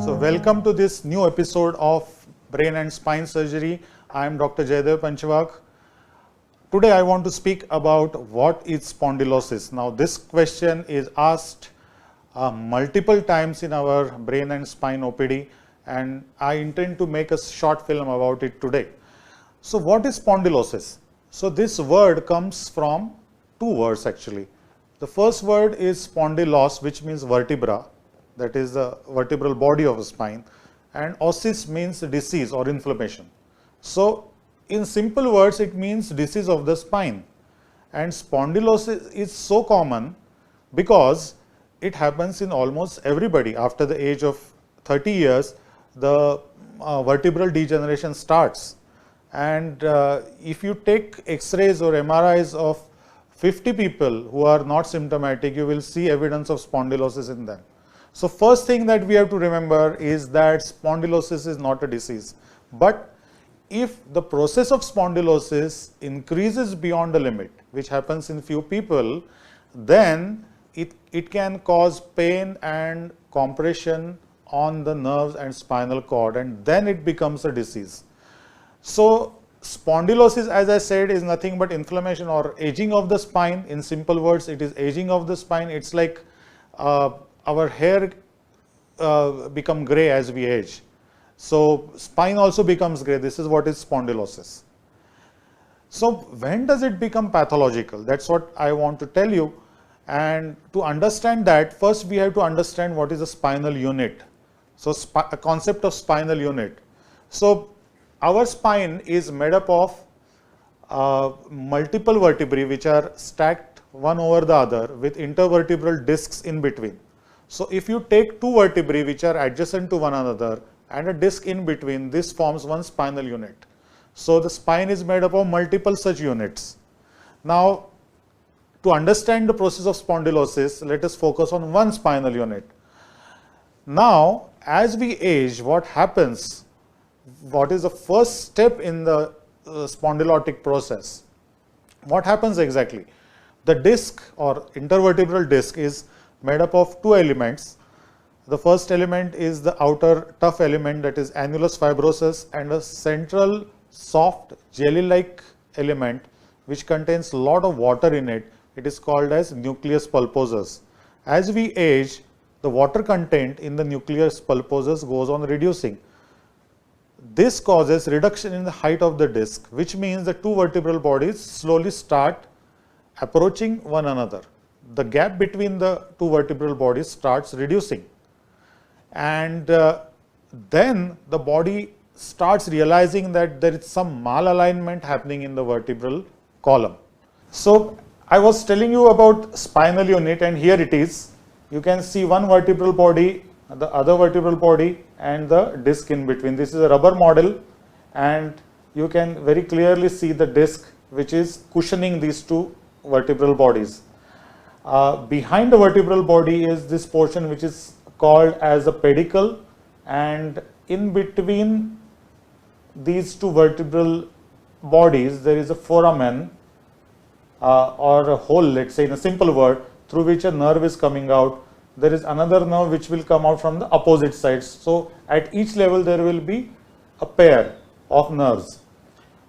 So welcome to this new episode of Brain and Spine Surgery. I am Dr. Jaydev Panchwak. Today I want to speak about what is spondylosis. Now this question is asked multiple times in our brain and spine OPD, and I intend to make a short film about it today. So what is spondylosis? So this word comes from two words actually. The first word is spondylos, which means vertebra, that is the vertebral body of a spine, and osis means disease or inflammation. So in simple words, it means disease of the spine. And spondylosis is so common because it happens in almost everybody. After the age of 30 years, the vertebral degeneration starts. And if you take X-rays or MRIs of 50 people who are not symptomatic, you will see evidence of spondylosis in them. So first thing that we have to remember is that spondylosis is not a disease. But if the process of spondylosis increases beyond a limit, which happens in few people, then it can cause pain and compression on the nerves and spinal cord, and then it becomes a disease. So spondylosis, as I said, is nothing but inflammation or aging of the spine. In simple words, it is aging of the spine. It's like our hair become gray as we age. So spine also becomes gray. This is what is spondylosis. So when does it become pathological? That's what I want to tell you. And to understand that, first we have to understand what is a spinal unit. So a concept of spinal unit. So our spine is made up of multiple vertebrae which are stacked one over the other with intervertebral discs in between. So if you take two vertebrae which are adjacent to one another and a disc in between, this forms one spinal unit. So the spine is made up of multiple such units. Now, to understand the process of spondylosis, let us focus on one spinal unit. Now, as we age, what happens? What is the first step in the spondylotic process? What happens exactly? The disc or intervertebral disc is made up of two elements. The first element is the outer tough element, that is annulus fibrosus, and a central soft jelly-like element which contains a lot of water in it. It is called as nucleus pulposus. As we age, the water content in the nucleus pulposus goes on reducing. This causes reduction in the height of the disc, which means the two vertebral bodies slowly start approaching one another. The gap between the two vertebral bodies starts reducing, and then the body starts realizing that there is some malalignment happening in the vertebral column. So I was telling you about spinal unit, and here it is. You can see one vertebral body, the other vertebral body, and the disc in between. This is a rubber model, and you can very clearly see the disc which is cushioning these two vertebral bodies. Behind the vertebral body is this portion which is called as a pedicle, and in between these two vertebral bodies there is a foramen or a hole, let's say in a simple word, through which a nerve is coming out. There is another nerve which will come out from the opposite sides. So at each level there will be a pair of nerves.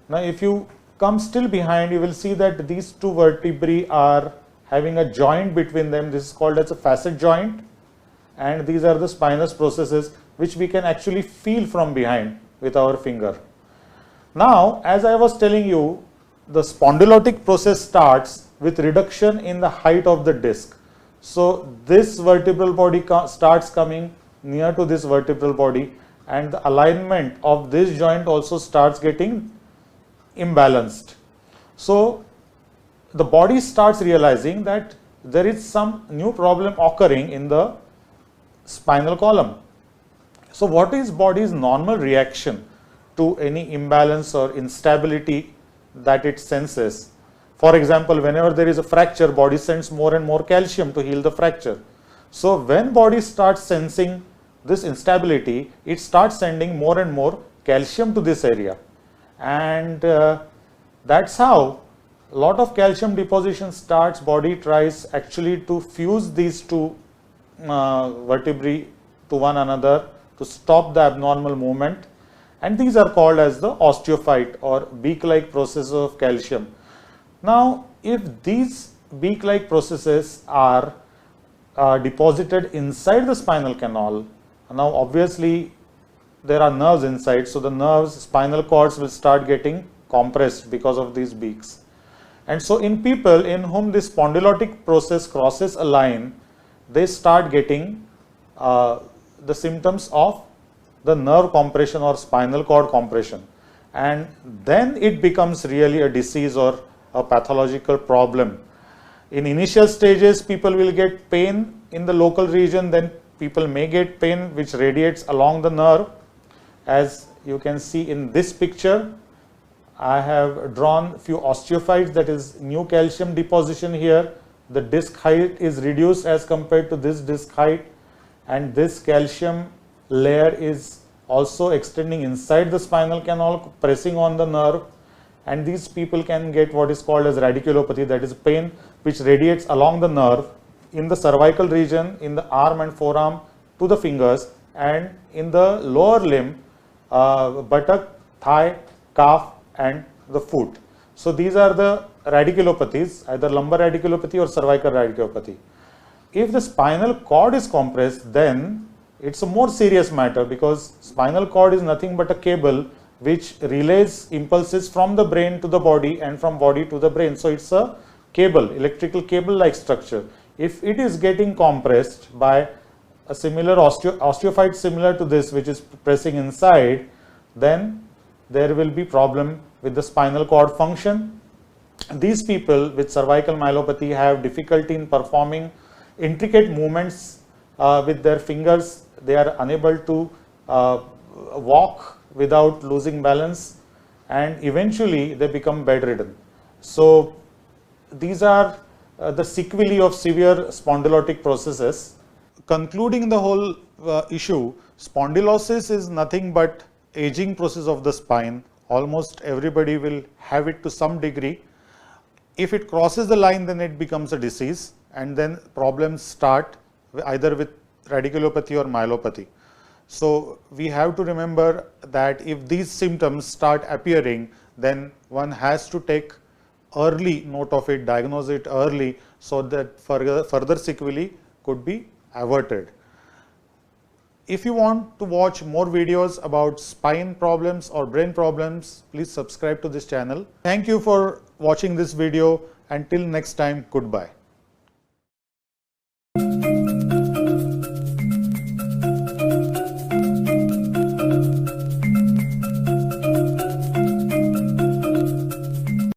Now if you come still behind, you will see that these two vertebrae are having a joint between them. This is called as a facet joint, and these are the spinous processes which we can actually feel from behind with our finger. Now, as I was telling you, the spondylotic process starts with reduction in the height of the disc. So this vertebral body starts coming near to this vertebral body, and the alignment of this joint also starts getting imbalanced. So the body starts realizing that there is some new problem occurring in the spinal column. So what is body's normal reaction to any imbalance or instability that it senses? For example, whenever there is a fracture, body sends more and more calcium to heal the fracture. So when body starts sensing this instability, it starts sending more and more calcium to this area, and that's how a lot of calcium deposition starts. Body tries actually to fuse these two vertebrae to one another to stop the abnormal movement, and these are called as the osteophyte or beak-like processes of calcium. Now, if these beak-like processes are deposited inside the spinal canal, now obviously there are nerves inside, so the nerves, spinal cords will start getting compressed because of these beaks. And so in people in whom this spondylotic process crosses a line, they start getting the symptoms of the nerve compression or spinal cord compression, and then it becomes really a disease or a pathological problem. In initial stages, people will get pain in the local region, then people may get pain which radiates along the nerve. As you can see in this picture, I have drawn few osteophytes, that is new calcium deposition here. The disc height is reduced as compared to this disc height, and this calcium layer is also extending inside the spinal canal, pressing on the nerve, and these people can get what is called as radiculopathy, that is pain which radiates along the nerve in the cervical region, in the arm and forearm to the fingers, and in the lower limb, buttock, thigh, calf and the foot. So these are the radiculopathies, either lumbar radiculopathy or cervical radiculopathy. If the spinal cord is compressed, then it's a more serious matter, because spinal cord is nothing but a cable which relays impulses from the brain to the body and from body to the brain. So it's a cable, electrical cable like structure. If it is getting compressed by a similar osteophyte similar to this which is pressing inside, then there will be problem with the spinal cord function. These people with cervical myelopathy have difficulty in performing intricate movements with their fingers. They are unable to walk without losing balance, and eventually they become bedridden. So these are the sequelae of severe spondylotic processes. Concluding the whole issue, spondylosis is nothing but aging process of the spine. Almost everybody will have it to some degree. If it crosses the line, then it becomes a disease, and then problems start either with radiculopathy or myelopathy. So we have to remember that if these symptoms start appearing, then one has to take early note of it, diagnose it early, so that further sequelae could be averted. If you want to watch more videos about spine problems or brain problems, please subscribe to this channel. Thank you for watching this video. Until next time, goodbye.